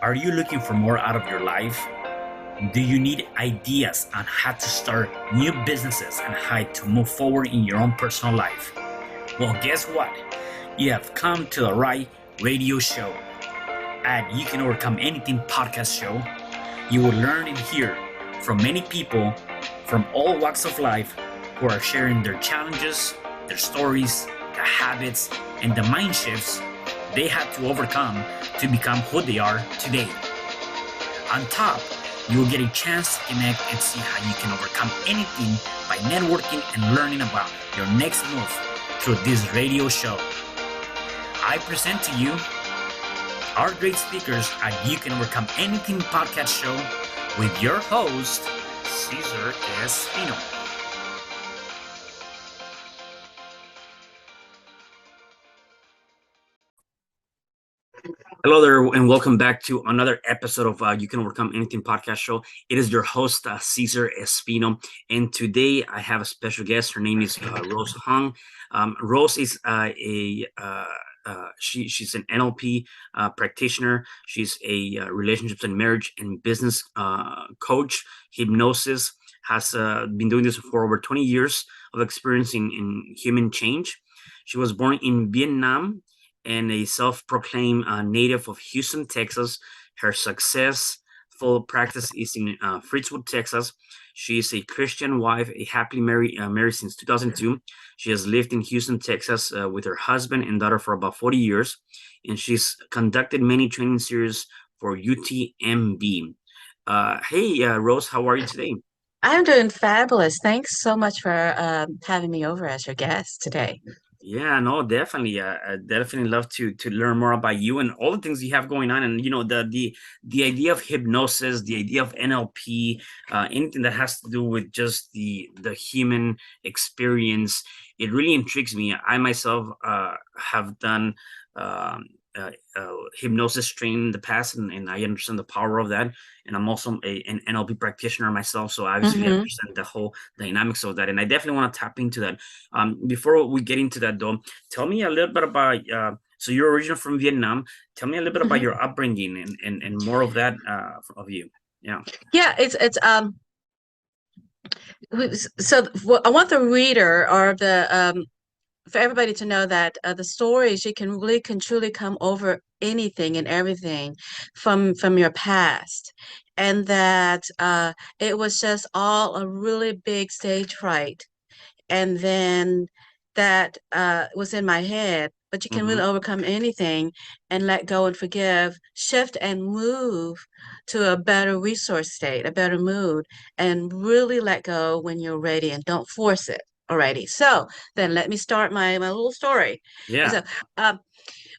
Are you looking for more out of your life? Do you need ideas on how to start new businesses and how to move forward in your own personal life? Well, guess what? You have come to the right radio show. At You Can Overcome Anything podcast show, you will learn and hear from many people from all walks of life who are sharing their challenges, their stories, the habits, and the mind shifts they had to overcome to become who they are today. On top, you will get a chance to connect and see how you can overcome anything by networking and learning about your next move through this radio show. I present to you our great speakers at You Can Overcome Anything podcast show with your host, Cesar Espino. Hello there, and welcome back to another episode of You Can Overcome Anything podcast show. It is your host, Cesar Espino, and today I have a special guest. Her name is Rose Hong. Rose is she's an NLP practitioner. She's a relationships and marriage and business coach. Hypnosis has been doing this for over 20 years of experience in human change. She was born in Vietnam and a self-proclaimed native of Houston, Texas. Her successful practice is in Friendswood, Texas. She is a Christian wife, a happily married since 2002. She has lived in Houston, Texas with her husband and daughter for about 40 years, and she's conducted many training series for UTMB. Hey, Rose, how are you today? I'm doing fabulous. Thanks so much for having me over as your guest today. Yeah, no, definitely. I definitely love to learn more about you and all the things you have going on. And the idea of hypnosis, the idea of NLP, anything that has to do with just the human experience, it really intrigues me. I myself have done hypnosis training in the past, and I understand the power of that. And I'm also an NLP practitioner myself, so obviously I Hmm. understand the whole dynamics of that. And I definitely want to tap into that. Before we get into that, though, tell me a little bit about. So you're originally from Vietnam. Tell me a little bit about Hmm. your upbringing and more of that of you. Yeah. Yeah, so I want the reader or the for everybody to know that the stories you can truly come over anything and everything from your past, and that it was just all a really big stage fright, and then that was in my head. But you can really Mm-hmm. overcome anything and let go and forgive, shift and move to a better resource state, a better mood, and really let go when you're ready and don't force it already. So then let me start my little story. Yeah. So, um,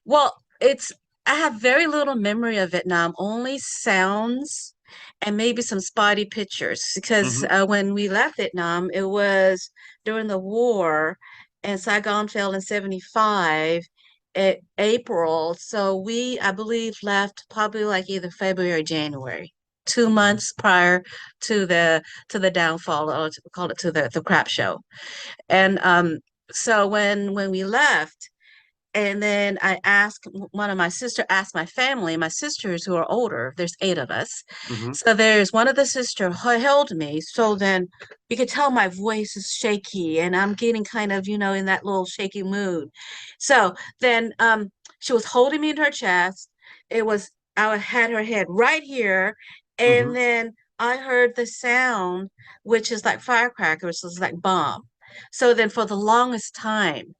well, it's I have very little memory of Vietnam, only sounds and maybe some spotty pictures because Mm-hmm. when we left Vietnam, it was during the war, and Saigon fell in 75 April. So I believe, left probably like either February or January, two Okay. months prior to the downfall, or call it to the crap show. And so when we left, and then one of my sister asked my family, my sisters who are older, there's eight of us. Mm-hmm. So there's one of the sister who held me. So then you could tell my voice is shaky and I'm getting kind of, in that little shaky mood. So then she was holding me in her chest. It was, I had her head right here. And Mm-hmm. then I heard the sound, which is like firecrackers, it's like bomb. So then for the longest time,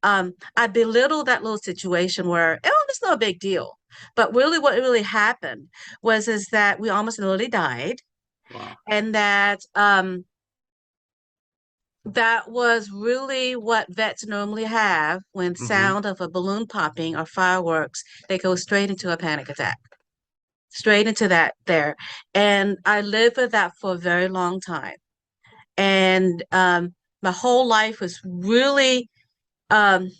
I belittled that little situation where, oh, it's no big deal. But really, what really happened is that we almost nearly died, Wow. and that was really what vets normally have when Mm-hmm. sound of a balloon popping or fireworks, they go straight into a panic attack, straight into that there. And I lived with that for a very long time. And my whole life was really um,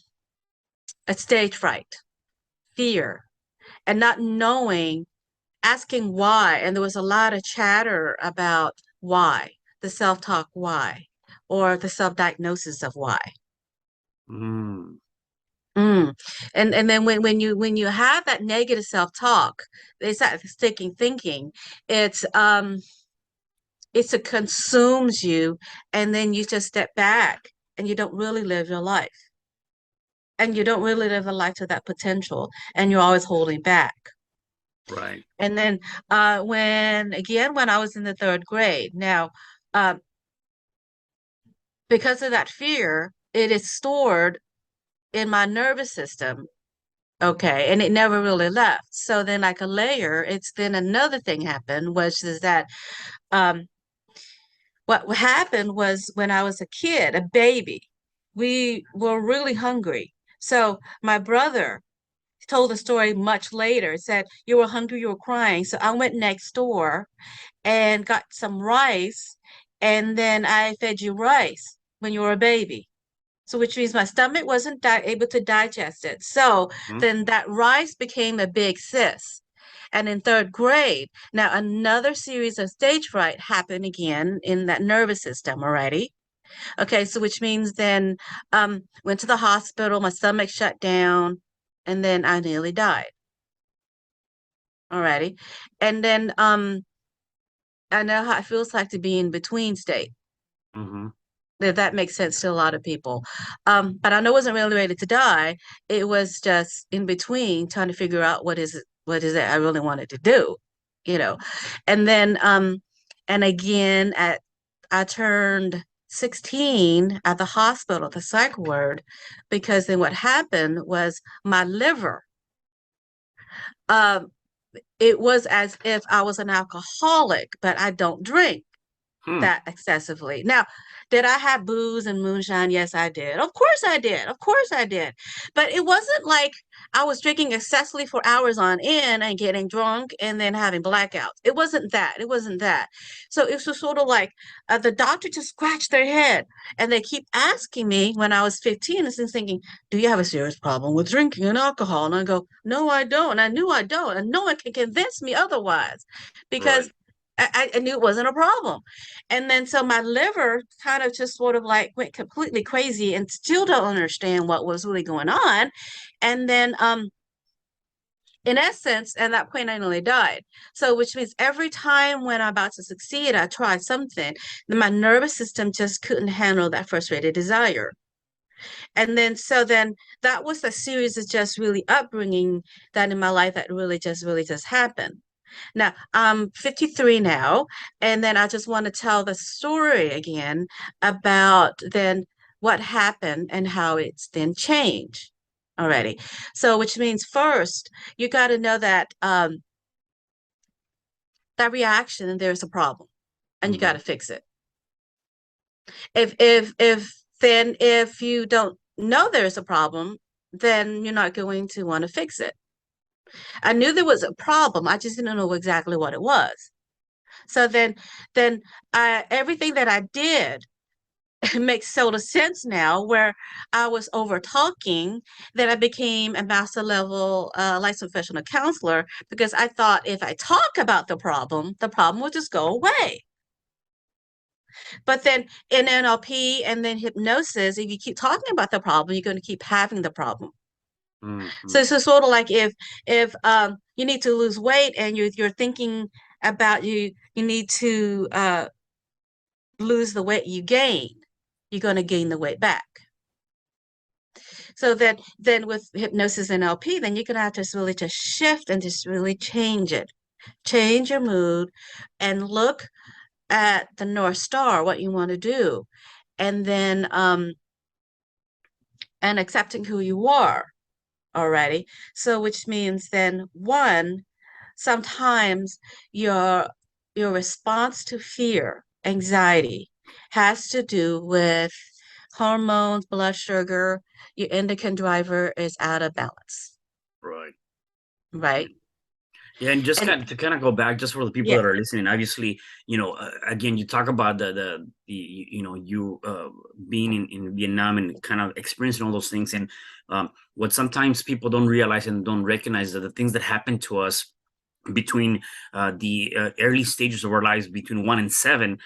a stage fright, fear, and not knowing, asking why. And there was a lot of chatter about why, the self-talk why, or the self-diagnosis of why. Mm. Mm. And then when you have that negative self-talk, it's that sticking thinking, it's it consumes you, and then you just step back and you don't really live your life. And you don't really live a life to that potential, and you're always holding back. Right. And then when I was in the third grade, now uh, because of that fear, it is stored in my nervous system. Okay, and it never really left. So then, like a layer, it's then another thing happened, which is that um, what happened was when I was a kid, a baby, we were really hungry. So my brother told the story much later, said, "You were hungry, you were crying." So I went next door and got some rice, and then I fed you rice when you were a baby. So which means my stomach wasn't able to digest it. So Mhm. then that rice became a big cyst. And in third grade, now another series of stage fright happened again in that nervous system already. Okay, so which means then went to the hospital, my stomach shut down, and then I nearly died already. And then I know how it feels like to be in between state. Mhm. That makes sense to a lot of people. But I know I wasn't really ready to die. It was just in between trying to figure out what is it I really wanted to do, you know. And then and again I turned 16 at the hospital, the psych ward, because then what happened was my liver, um, it was as if I was an alcoholic, but I don't drink Hmm. that excessively. Now, did I have booze and moonshine? Yes, I did. Of course I did. Of course I did. But it wasn't like I was drinking excessively for hours on end and getting drunk and then having blackouts. It wasn't that. It wasn't that. So it was sort of like the doctor just scratched their head, and they keep asking me when I was 15 and thinking, "Do you have a serious problem with drinking and alcohol?" And I go, "No, I don't. I knew I don't. And no one can convince me otherwise because Right. I knew it wasn't a problem." And then so my liver kind of just sort of like went completely crazy and still don't understand what was really going on. And then in essence, at that point I nearly died. So which means every time when I'm about to succeed, I try something, then my nervous system just couldn't handle that frustrated desire. And then so then that was a series of just really upbringing that in my life that really just happened. Now, I'm 53 now, and then I just want to tell the story again about then what happened and how it's then changed already. So, which means first, you got to know that that reaction, there's a problem, and you got Mhm. to fix it. If you don't know there's a problem, then you're not going to want to fix it. I knew there was a problem, I just didn't know exactly what it was. So then everything that I did makes total sense now, where I was over talking, that I became a master level licensed professional counselor because I thought if I talk about the problem will just go away. But then in NLP and then hypnosis, if you keep talking about the problem, you're going to keep having the problem. So Mhm. it's just sort of like if you need to lose weight and you're thinking about you need to lose the weight you gain, you're going to gain the weight back. So that then with hypnosis and LP, then you can have to really just shift and just really change it, change your mood, and look at the North Star, what you want to do, and then and accepting who you are already. So which means then one, sometimes your your response to fear, anxiety has to do with hormones, blood sugar, your endocrine driver is out of balance, Right. right? Yeah, and just And kind of go back, just for the people yeah, that are listening. Obviously, again, you talk about the you being in Vietnam and kind of experiencing all those things, and what sometimes people don't realize and don't recognize that the things that happen to us between the early stages of our lives, between 1 and 7,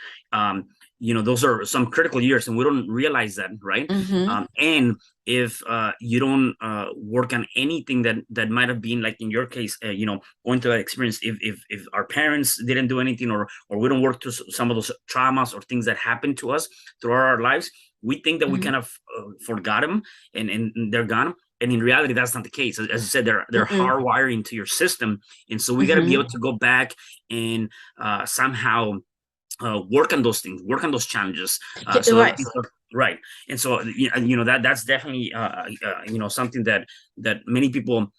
those are some critical years, and we don't realize that, right? mm-hmm, And if you don't work on anything that might have been, like in your case, going through that experience, if our parents didn't do anything, or we don't work through some of those traumas or things that happened to us throughout our lives, we think that we Mm-hmm. kind of forgot them, and they're gone. And in reality, that's not the case. As you said, they're Mm-mm. hardwired into your system, and so we got to be able Mm-hmm. to go back and somehow work on those things, work on those challenges, so that Right. things are right. And so that's definitely something that many people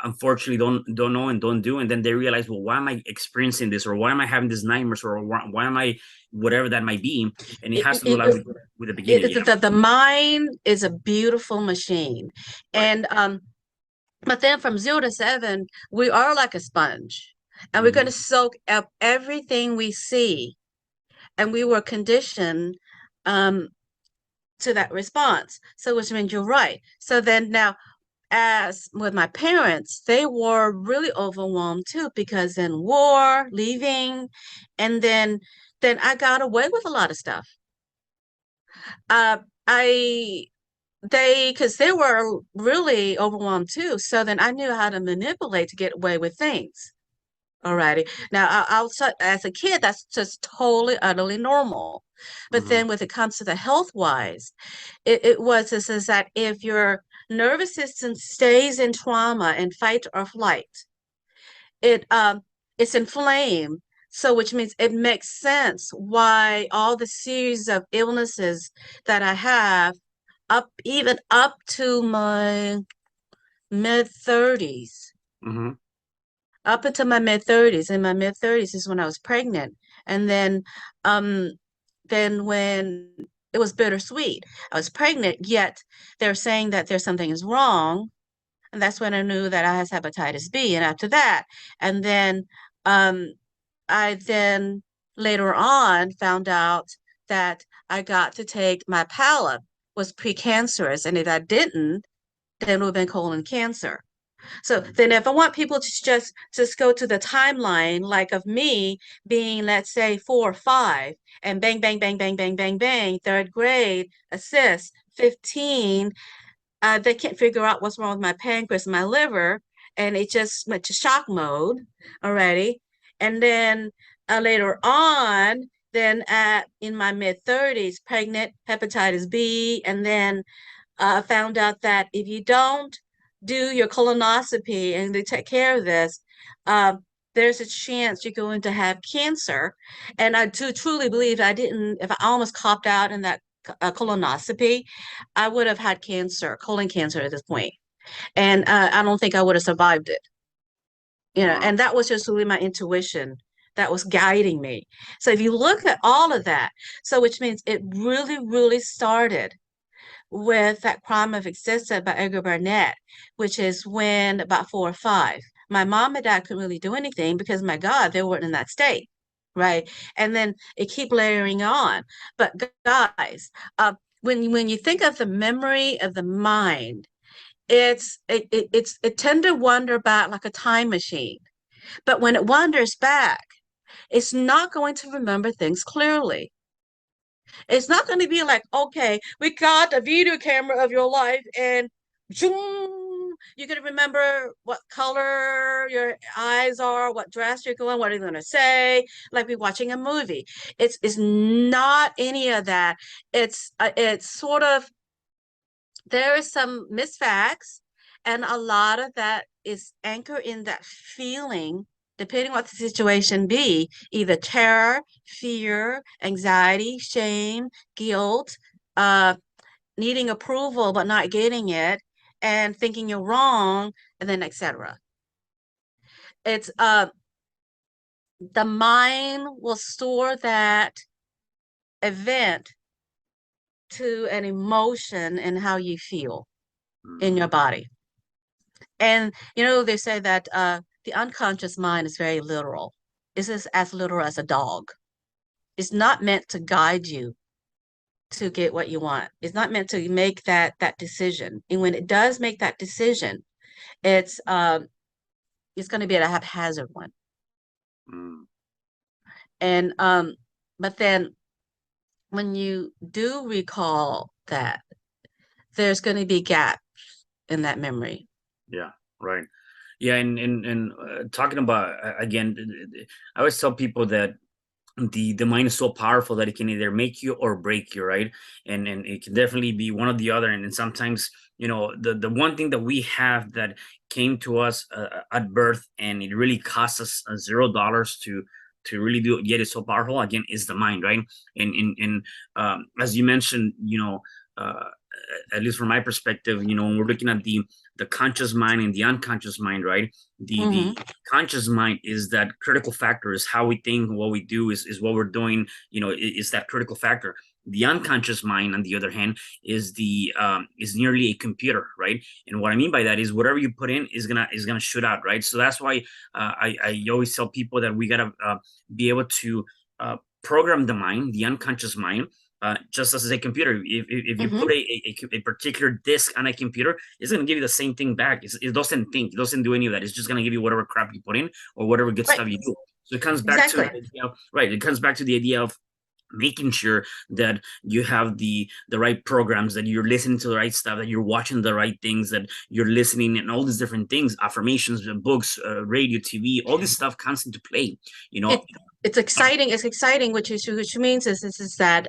unfortunately don't know and don't do, and then they realize, well, why am I experiencing this, or why am I having these nightmares, or why am I whatever that might be. And it It, has to do a lot with the beginning. Yeah. the mind is a beautiful machine. Right. And but then from 0 to 7, we are like a sponge. And we're going Hmm. to soak up everything we see. And we were conditioned um to that response. So which means you're right. So then now, as with my parents, they were really overwhelmed too, because in war, leaving, and then I got away with a lot of stuff. Uh, I because they were really overwhelmed too. So then I knew how to manipulate to get away with things. Alrighty. Now, outside as a kid, that's just totally, utterly normal. But Hmm. then when it comes to the health wise, it was this is that if your nervous system stays in trauma and fight or flight, it it's inflamed. So which means it makes sense why all the series of illnesses that I have even up to my mid 30s, Hmm. up until my mid 30s. In my mid 30s is when I was pregnant. And um then when it was bittersweet. I was pregnant, yet they're saying that there's something is wrong. And that's when I knew that I had hepatitis B. And after that, and then um I then later on found out that I got to take my palate was precancerous. And if I didn't, then it would have been colon cancer. So then if I want people to just go to the timeline, like of me being, let's say, 4 or 5, and bang, bang, bang, bang, bang, bang, bang, third grade, assist, 15, they can't figure out what's wrong with my pancreas and my liver, and it just went to shock mode already. And then later on, then in my mid 30s, pregnant, hepatitis B, and then found out that if you don't do your colonoscopy and they take care of this, uh, there's a chance you're going to have cancer. And I do truly believe I didn't, if I almost copped out in that colonoscopy, I would have had cancer, colon cancer at this point. And I don't think I would have survived it. Wow. And that was just really my intuition that was guiding me. So if you look at all of that, so which means it really, really started with that crime of existence by Edgar Barnett, which is when about 4 or 5. My mom and dad couldn't really do anything because, my God, they weren't in that state, right? And then it keep layering on. But guys, when you think of the memory of the mind, it tend to wander back like a time machine. But when it wanders back, it's not going to remember things clearly. It's not going to be like, okay, we got a video camera of your life and zoom, you're going to remember what color your eyes are, what dress you're going, what are you going to say, like we're watching a movie. It's not any of that. It's sort of, there is some misfacts, and a lot of that is anchored in that feeling, depending what the situation be, either terror, fear, anxiety, shame, guilt, uh, needing approval but not getting it, and thinking you're wrong, and then etc. It's the mind will store that event to an emotion and how you feel in your Mm. body. And they say that the unconscious mind is very literal. It's just as literal as a dog. It's not meant to guide you to get what you want. It's not meant to make that decision. And when it does make that decision, it's it's going to be a haphazard one. Mm. And but then when you do recall that, there's going to be gaps in that memory. Yeah, right. Yeah, and talking about again, I always tell people that the mind is so powerful that it can either make you or break you, right? And it can definitely be one or the other. And then sometimes, the one thing that we have that came to us at birth, and it really cost us $0 to really do it, yet it's so powerful again, is the mind, right? And as you mentioned, uh, at least from my perspective, when we're looking at the conscious mind and the unconscious mind, right? The conscious mind is that critical factor, is how we think, what we do, is what we're doing, is that critical factor. The unconscious mind, on the other hand, is nearly a computer, right? And what I mean by that is whatever you put in is gonna shoot out, right? So that's why I always tell people that we gotta be able to program the mind, the unconscious mind, just as a computer. If you put a particular disk on a computer, it's going to give you the same thing back. It doesn't think, it doesn't do any of that. It's just going to give you whatever crap you put in or whatever good Right. stuff you do. So it comes back to Exactly. the idea of, right. It comes back to the idea of making sure that you have the right programs, that you're listening to the right stuff, that you're watching the right things, that you're listening, and all these different things, affirmations, books, radio, TV, all this stuff comes into play. It it's exciting. It's exciting, which means is that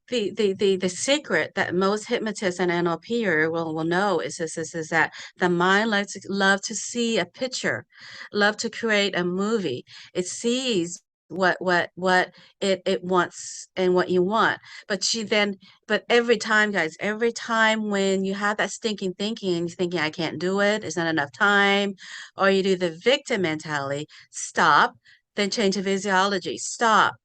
the secret that most hypnotists and NLPer will know is that the mind love to see a picture, love to create a movie. It sees what it wants and what you want. But every time, guys, every time when you have that stinking thinking and you're thinking, I can't do it, it's not enough time, or you do the victim mentality, stop, then change the physiology. Stop.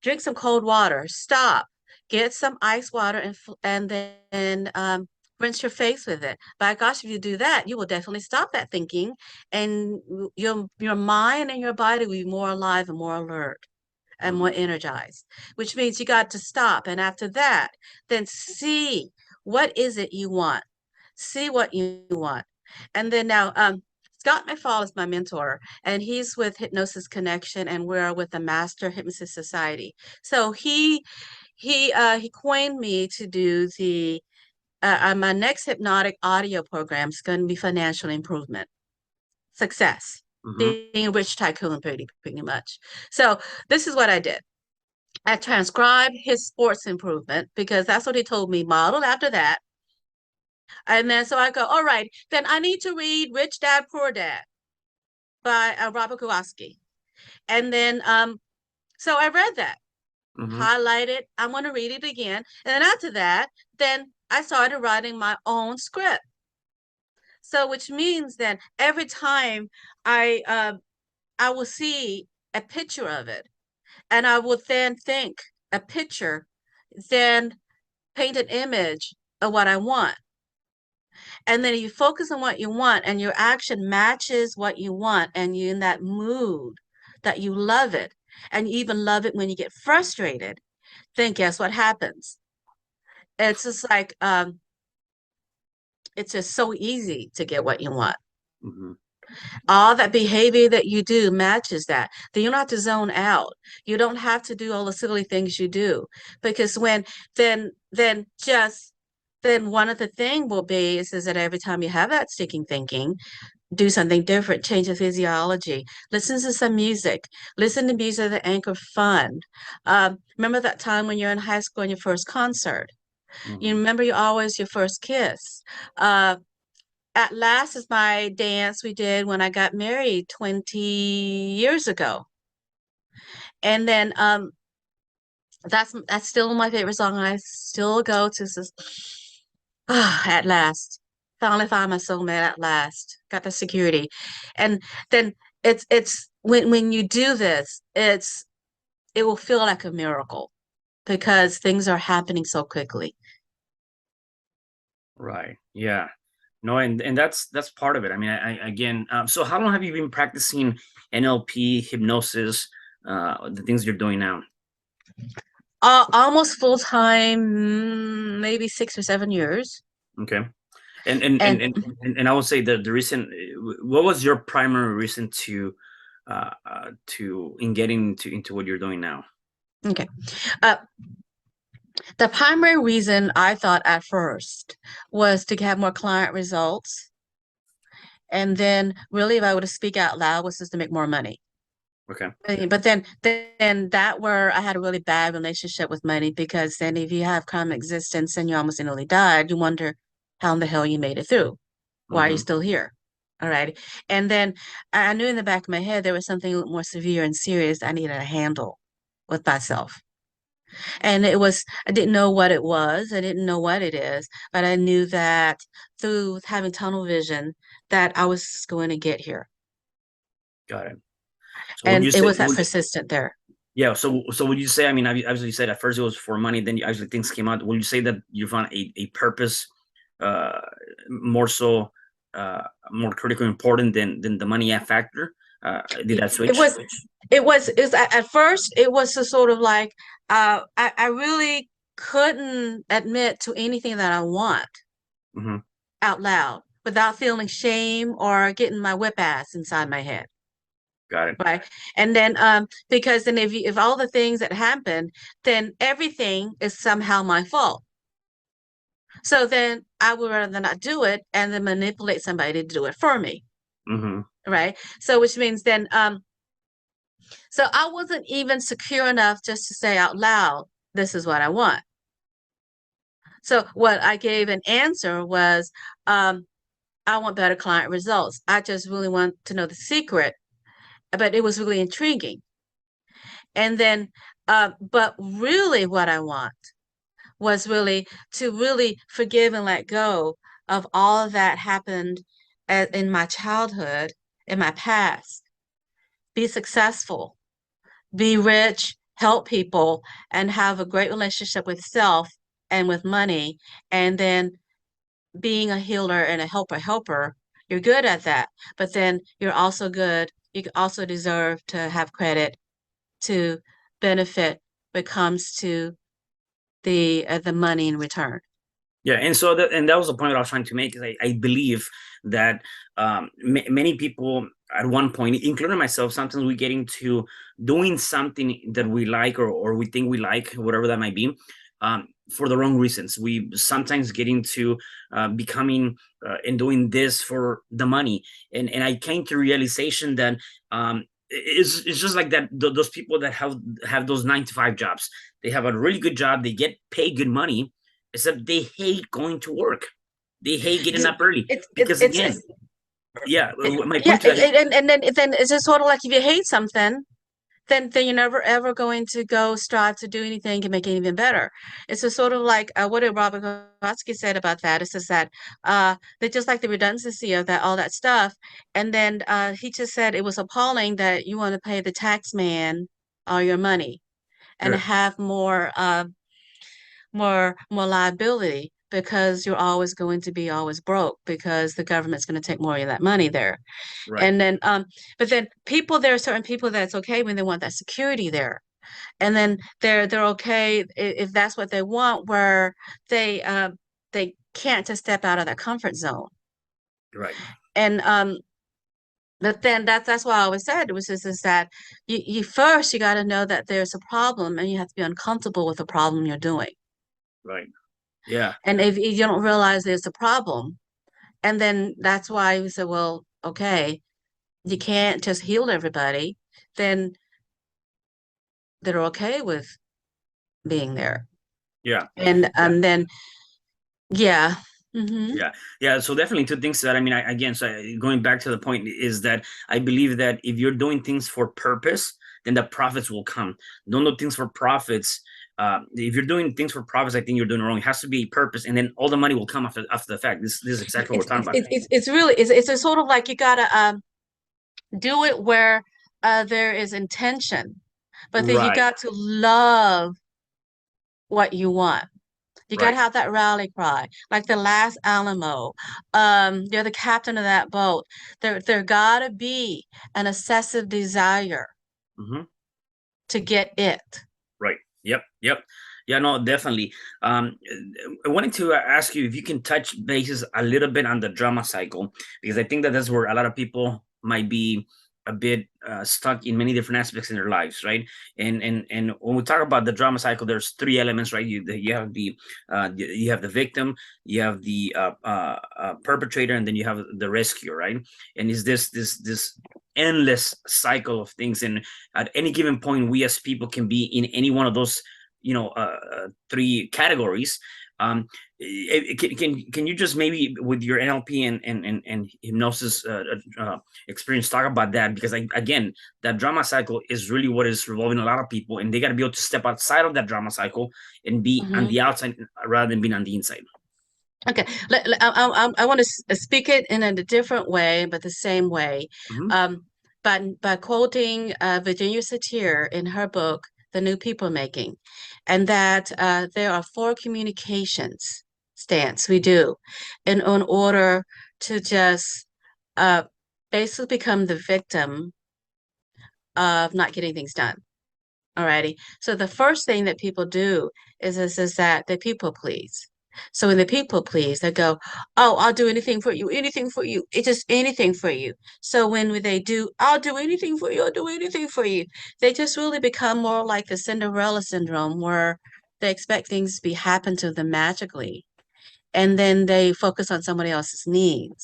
Drink some cold water. Stop. Get some ice water and then rinse your face with it. By gosh, if you do that, you will definitely stop that thinking, and your mind and your body will be more alive and more alert and more energized, which means you got to stop. And after that, then see what is it you want. See what you want. And then now, Scott McFall is my mentor, and he's with Hypnosis Connection, and we're with the Master Hypnosis Society. So he coined me to do the my next hypnotic audio program is going to be financial improvement, success, being a rich tycoon, pretty much. So this is what I did. I transcribed his sports improvement because that's what he told me, modeled after that. And then so I go, all right, then I need to read Rich Dad Poor Dad by Robert Kowalski. And then so I read that, highlighted, I want to read it again. And then after that, then I started writing my own script. So which means then every time I will see a picture of it, and I will then think a picture, then paint an image of what I want. And then you focus on what you want, and your action matches what you want, and you're in that mood that you love it, and you even love it when you get frustrated, then guess what happens? It's just like it's just so easy to get what you want. All that behavior that you do matches that. Then you don't have to zone out. You don't have to do all the silly things you do, because when then one of the thing will be is that every time you have that sticking thinking, do something different, change the physiology, listen to some music, listen to music that anchor fun. Remember that time when you're in high school and your first concert? You remember your first kiss. At Last is my dance we did when I got married 20 years ago. And then that's still my favorite song. I still go to this, At Last. Finally found my soulmate at last. Got the security. And then it's when you do this, it will feel like a miracle because things are happening so quickly. Right. Yeah. No, and that's part of it. I mean, again, so how long have you been practicing NLP, hypnosis, the things you're doing now? Almost full time, maybe 6 or 7 years. Okay. And And and I would say the reason, what was your primary reason to in getting into what you're doing now? okay. Uh, The primary reason I thought at first was to have more client results. And then really if I were to speak out loud was just to make more money. Okay. But then that where I had a really bad relationship with money because then if you have common existence and you almost nearly died, you wonder how in the hell you made it through. Why are you Mm-hmm. still here? All right. And then I knew in the back of my head there was something a little more severe and serious I needed to handle with myself. And I didn't know what it was. I didn't know what it is, but I knew that through having tunnel vision that I was going to get here. Got it. So would And you it say, was that persistent there. yeah, so would you say, I mean, obviously you said at first it was for money, then you actually things came out. Would you say that you found a purpose uh more so more critically important than the money factor? Did that It switch? was is at first it was a sort of like I really couldn't admit to anything that I want Mm-hmm. out loud without feeling shame or getting my whip ass inside my head. Got it. Right. And then because then if all the things that happen, then everything is somehow my fault. So then I would rather not do it and then manipulate somebody to do it for me. Mm-hmm. Right. So which means then so I wasn't even secure enough just to say out loud, this is what I want. So what I gave an answer was I want better client results. I just really want to know the secret, but it was really intriguing. And then but really what I want was really to really forgive and let go of all that happened in my childhood, in my past, be successful, be rich, help people, and have a great relationship with self and with money. And then being a healer and a helper, you're good at that. But then you're also good. You also deserve to have credit to benefit when it comes to the money in return. Yeah, and so that was the point that I was trying to make. Is I believe that many people at one point, including myself, sometimes we get into doing something that we like or we think we like, whatever that might be, for the wrong reasons. We sometimes get into becoming and doing this for the money, and I came to realization that it's just like that. Those people that have those 9 to 5 jobs, they have a really good job, they get paid good money, except they hate going to work. They hate getting up early It's it, because again, yeah, my yeah, point to that is and then it's just sort of like if you hate something, then you're never ever going to go strive to do anything to make it even better. It's just sort of like what did Robert Kiyosaki said about that? It's just that they just like the redundancy of that all that stuff, and then he just said it was appalling that you want to pay the tax man all your money and sure, have more liability because you're always going to be always broke because the government's going to take more of that money there. right, And then but then there are certain people that's okay when they want that security there. And then they're okay if that's what they want, where they can't just step out of their comfort zone. right, And but then that's why I always said it was just is that you first you got to know that there's a problem and you have to be uncomfortable with the problem you're doing. right, yeah, And if you don't realize there's a problem, and then that's why we said, well, okay, you can't just heal everybody, then they're okay with being there. yeah, yeah. And then yeah. Hmm. Yeah, yeah. So definitely two things that I mean, again, so going back to the point is that I believe that if you're doing things for purpose, then the profits will come. Don't do things for profits. If you're doing things for profits, I think you're doing it wrong. It has to be a purpose, and then all the money will come after the fact. This is exactly what we're talking about. It's really it's a sort of like you gotta do it where there is intention, but then you Right. got to love what you want. You got to Right. have that rally cry, like the last Alamo. You're the captain of that boat. There gotta be an excessive desire Hmm. to get it. Right. Yep. Yep. Yeah. No. Definitely. I wanted to ask you if you can touch bases a little bit on the drama cycle because I think that that's where a lot of people might be a bit stuck in many different aspects in their lives, right? And when we talk about the drama cycle, there's three elements, right? You have the victim, you have the perpetrator, and then you have the rescuer, right? And is this endless cycle of things, and at any given point, we as people can be in any one of those, three categories. um can you just maybe with your NLP and hypnosis experience talk about that? Because again, that drama cycle is really what is revolving a lot of people, and they got to be able to step outside of that drama cycle and be on Mhm. the outside rather than being on the inside. Okay, I want to speak it in a different way, but the same way. Hmm. Um, by quoting Virginia Satir in her book, The New People Making, and that there are four communications stance we do in order to just uh, basically become the victim of not getting things done. Alrighty. So the first thing that people do is that they people please. So when they people please, they go, "Oh, I'll do anything for you, anything for you. It's just anything for you." So when they do, "I'll do anything for you, I'll do anything for you," they just really become more like the Cinderella syndrome, where they expect things to be happen to them magically, and then they focus on somebody else's needs,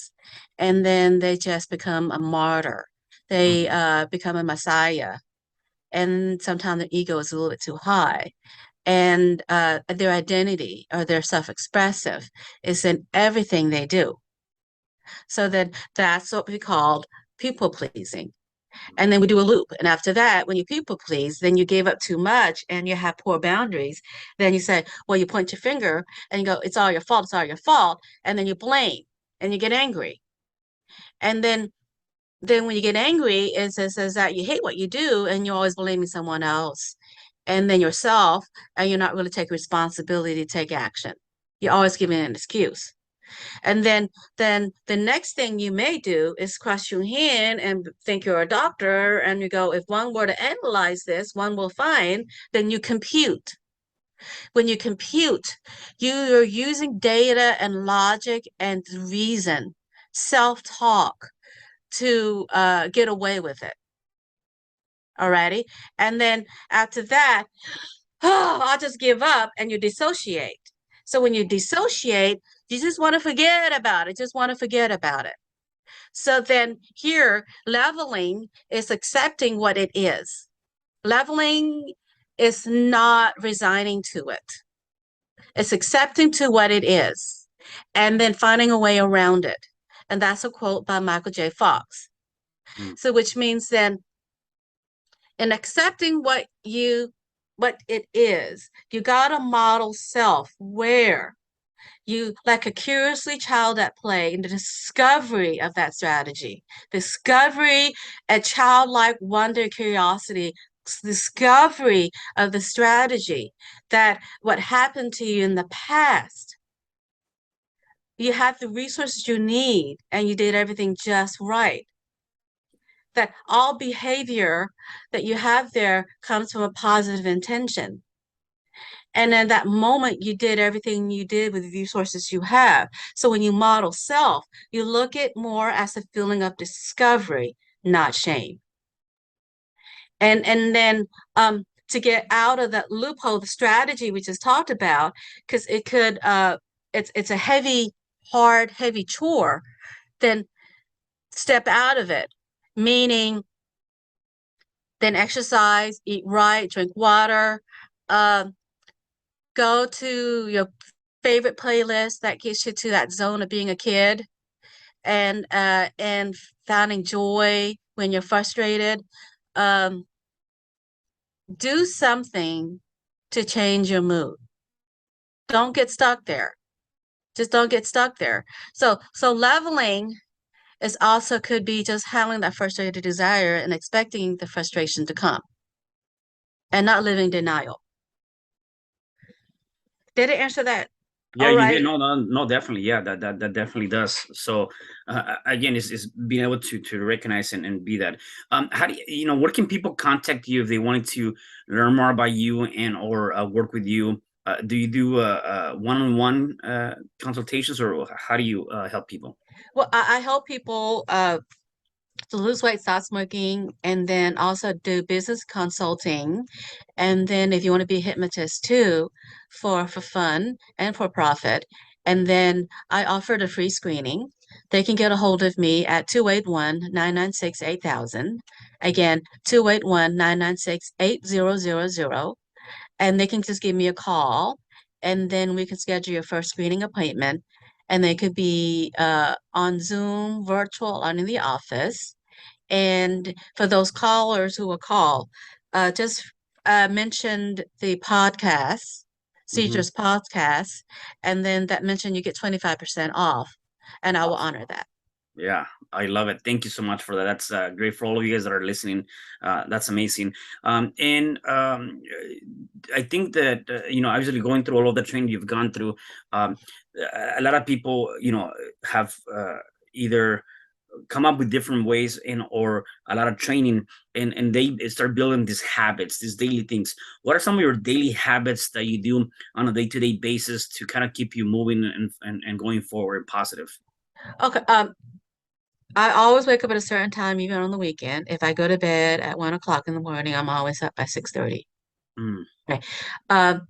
and then they just become a martyr. They Hmm. become a messiah, and sometimes their ego is a little bit too high, and their identity or their self-expressive is in everything they do. So then that's what we call people pleasing. And then we do a loop. And after that, when you people please, then you gave up too much and you have poor boundaries. Then you say, well, you point your finger and you go, it's all your fault, it's all your fault. And then you blame and you get angry. And then when you get angry, it says that you hate what you do and you're always blaming someone else and then yourself, and you're not really taking responsibility to take action. You're always giving an excuse. And then the next thing you may do is cross your hand and think you're a doctor, and you go, if one were to analyze this, one will find, then you compute. When you compute, you're using data and logic and reason, self-talk to get away with it. Alrighty. And then after that, oh, I'll just give up, and you dissociate. So when you dissociate, you just want to forget about it, just want to forget about it. So then here, leveling is accepting what it is. Leveling is not resigning to it. It's accepting to what it is and then finding a way around it. And that's a quote by Michael J. Fox. So which means then in accepting what it is, you got to model self where you like a curiously child at play in the discovery of that strategy, discovery, a childlike wonder, curiosity, discovery of the strategy, that what happened to you in the past, you had the resources you need and you did everything just right. That all behavior that you have there comes from a positive intention. And in that moment, you did everything you did with the resources you have. So when you model self, you look at more as a feeling of discovery, not shame. And then to get out of that loophole, the strategy we just talked about, because it could it's a heavy, hard, heavy chore, then step out of it. Meaning then exercise, eat right, drink water, um, go to your favorite playlist that gets you to that zone of being a kid, and finding joy when you're frustrated. Um, do something to change your mood. Don't get stuck there. Just don't get stuck there. So leveling is also could be just handling that frustrated desire and expecting the frustration to come and not living denial. Did it answer that? Yeah, All you did. right. No, no, no, definitely. Yeah, that definitely does. So again, is being able to recognize and be that. How do where can people contact you if they wanted to learn more about you and or work with you? Do you do one-on-one consultations, or how do you help people? Well, I help people to lose weight, stop smoking, and then also do business consulting. And then if you want to be a hypnotist too, for fun and for profit. And then I offered a free screening. They can get a hold of me at 281-996-8000. Again, 281-996-8000. And they can just give me a call, and then we can schedule your first screening appointment. And they could be on Zoom, virtual, or in the office. And for those callers who will call, just mentioned the podcast, Hmm. Seizures podcast, and then that mentioned you get 25% off, and I will Awesome. honor that. Yeah, I love it. Thank you so much for that. That's great for all of you guys that are listening. That's amazing. And I think that obviously going through all of the training you've gone through, um, a lot of people, have either come up with different ways and or a lot of training, and they start building these habits, these daily things. What are some of your daily habits that you do on a day-to-day basis to kind of keep you moving and going forward positive? Okay. I always wake up at a certain time, even on the weekend. If I go to bed at 1 o'clock in the morning, I'm always up by 6:30. Mm, Okay. Um,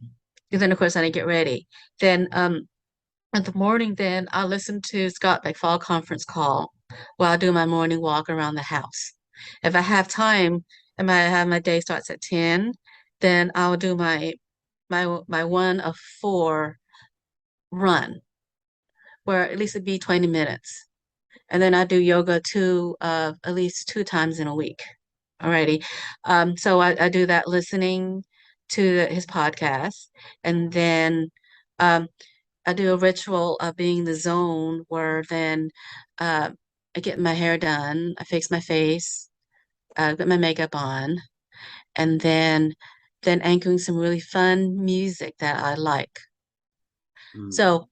and then of course I need to get ready. Then in the morning, then I listen to Scott McFall conference call while I do my morning walk around the house. If I have time and my day starts at 10, then I'll do my one of four run, where at least it'd be 20 minutes. And then I do yoga at least 2 times in a week. Alrighty. So I do that listening to his podcast. And then um, I do a ritual of being in the zone where then uh, I get my hair done, I fix my face, put my makeup on, and then anchoring some really fun music that I like. mm, So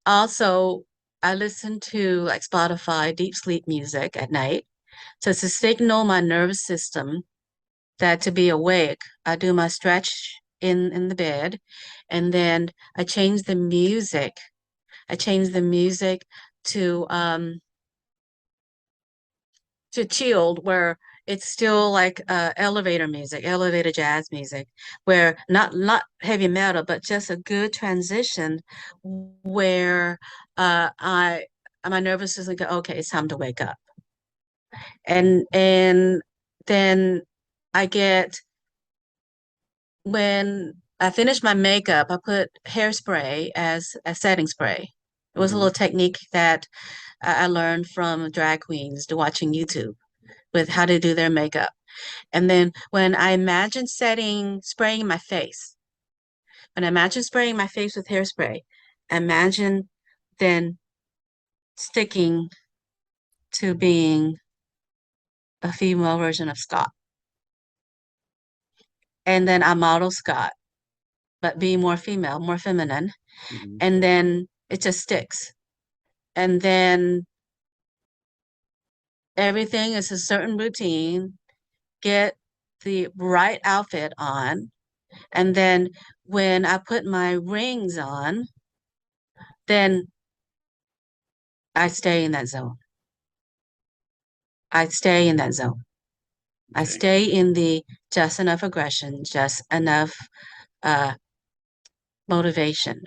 also I listen to like Spotify deep sleep music at night. So it's to signal my nervous system that to be awake, I do my stretch in the bed, and then I change the music. I change the music to um to chilled, where it's still like elevator music, elevator jazz music, where not heavy metal, but just a good transition where I my nervous system go, okay, it's time to wake up. And then I get when I finish my makeup, I put hairspray as a setting spray. It was a mhm. little technique that I learned from drag queens to watching YouTube with how to do their makeup. And then when I imagine spraying my face, when I imagine spraying my face with hairspray, imagine then sticking to being a female version of Scott. And then I model Scott, but be more female, more feminine. Mhm. And then it just sticks. And then everything is a certain routine. Get the right outfit on. And then when I put my rings on, then I stay in that zone. I stay in that zone. I Okay. stay in the just enough aggression, just enough uh, motivation,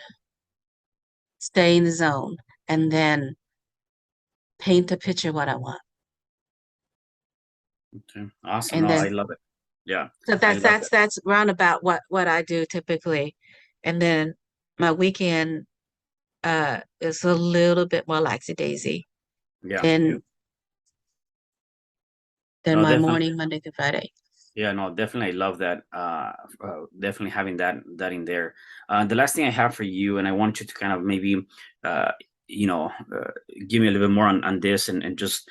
stay in the zone, and then paint a picture what I want. Okay. Awesome. And No, I then love it. Yeah, so I that's love that's that. that's roundabout what I do typically. And then my weekend is a little bit more laxy daisy Yeah. than No, my definitely. morning Monday through Friday. Yeah, no, definitely. I love that. Definitely having that in there. The last thing I have for you, and I want you to kind of maybe, uh, you know, uh, give me a little bit more on this and just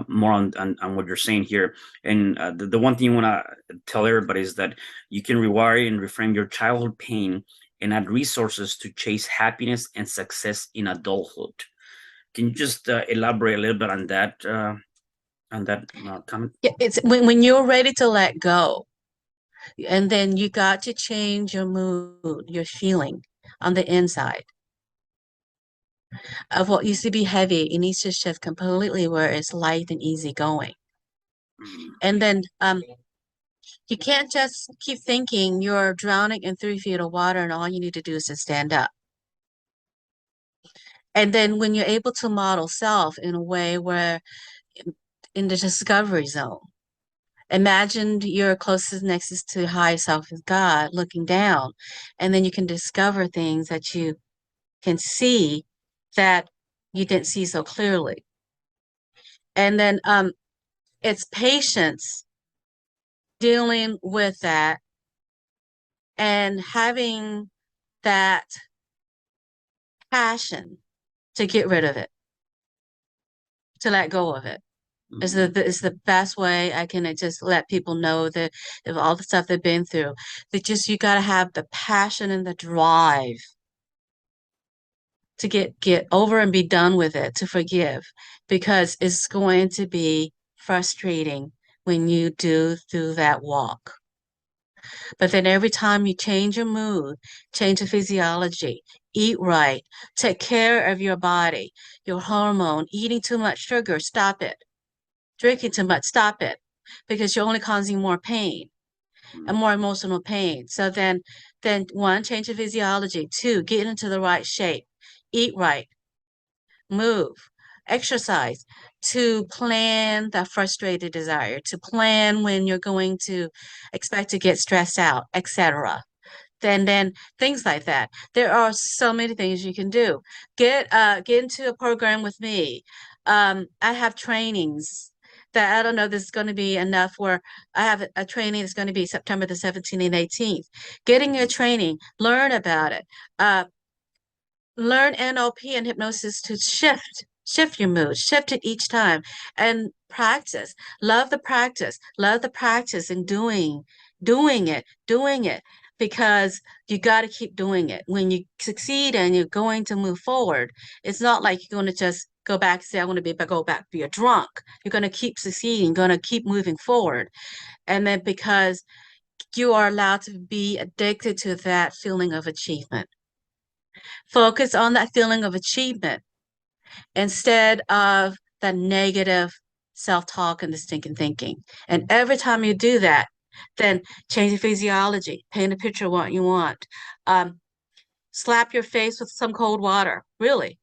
more on what you're saying here. And the one thing you want to tell everybody is that you can rewire and reframe your childhood pain and add resources to chase happiness and success in adulthood. Can you just elaborate a little bit on that comment? Yeah, it's when you're ready to let go, and then you got to change your mood, your feeling on the inside. of what used to be heavy. It needs to shift completely where it's light and easy going. And then you can't just keep thinking you're drowning in 3 feet of water and all you need to do is to stand up. And then when you're able to model self in a way where in the discovery zone, imagine your closest nexus to high self is God looking down, and then you can discover things that you can see that you didn't see so clearly. And then it's patience dealing with that and having that passion to get rid of it, to let go of it. It's the best way I can just let people know that of all the stuff they've been through. That just you got to have the passion and the drive to get over and be done with it, to forgive, because it's going to be frustrating when you do through that walk. But then every time you change your mood, change your physiology, eat right, take care of your body, your hormone, eating too much sugar, stop it. Drinking too much, stop it. Because you're only causing more pain and more emotional pain. So then one, change your physiology. Two, get into the right shape, eat right, move, exercise, to plan the frustrated desire, to plan when you're going to expect to get stressed out, etc. Then things like that. There are so many things you can do. Get into a program with me. I have trainings that I don't know this is going to be enough where I have a training that's going to be September the 17th and 18th. Getting a training, learn about it. Learn NLP and hypnosis to shift your mood, shift it each time, and practice. Love the practice and doing it, because you got to keep doing it. When you succeed and you're going to move forward, it's not like you're going to just go back and say, I want to go back, be a drunk. You're going to keep succeeding, going to keep moving forward. And then because you are allowed to be addicted to that feeling of achievement. Focus on that feeling of achievement instead of the negative self-talk and the stinking thinking. And every time you do that, then change your physiology, paint a picture of what you want. Slap your face with some cold water, really.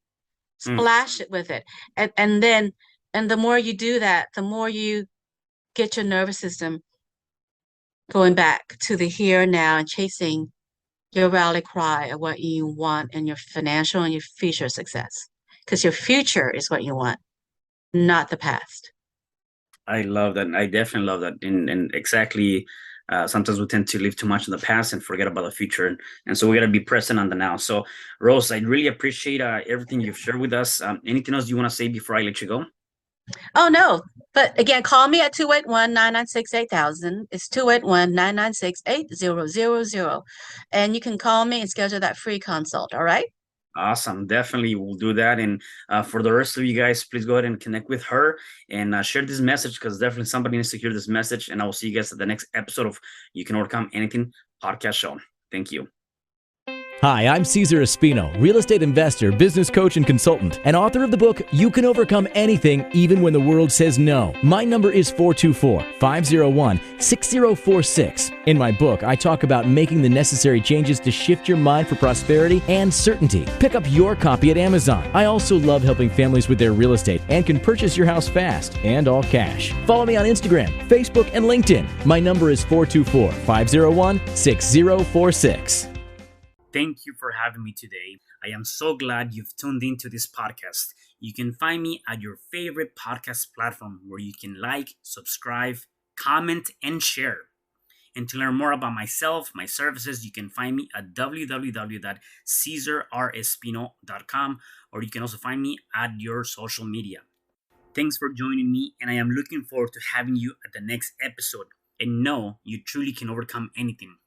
Splash it with it. And the more you do that, the more you get your nervous system going back to the here and now and chasing your rally cry of what you want in your financial and your future success. Because your future is what you want, not the past. I love that. I definitely love that. And exactly, sometimes we tend to live too much in the past and forget about the future. And so we got to be present on the now. So, Rose, I really appreciate everything you've shared with us. Anything else you want to say before I let you go? Oh, no. But again, call me at 281-996-8000. It's 281-996-8000. And you can call me and schedule that free consult. All right. Awesome. Definitely we'll do that. And for the rest of you guys, please go ahead and connect with her and share this message, because definitely somebody needs to hear this message. And I will see you guys at the next episode of You Can Overcome Anything podcast show. Thank you. Hi, I'm Cesar Espino, real estate investor, business coach, and consultant, and author of the book, You Can Overcome Anything, Even When the World Says No. My number is 424-501-6046. In my book, I talk about making the necessary changes to shift your mind for prosperity and certainty. Pick up your copy at Amazon. I also love helping families with their real estate and can purchase your house fast and all cash. Follow me on Instagram, Facebook, and LinkedIn. My number is 424-501-6046. Thank you for having me today. I am so glad you've tuned into this podcast. You can find me at your favorite podcast platform where you can like, subscribe, comment, and share. And to learn more about myself, my services, you can find me at www.cesarrespino.com, or you can also find me at your social media. Thanks for joining me, and I am looking forward to having you at the next episode. And know you truly can overcome anything.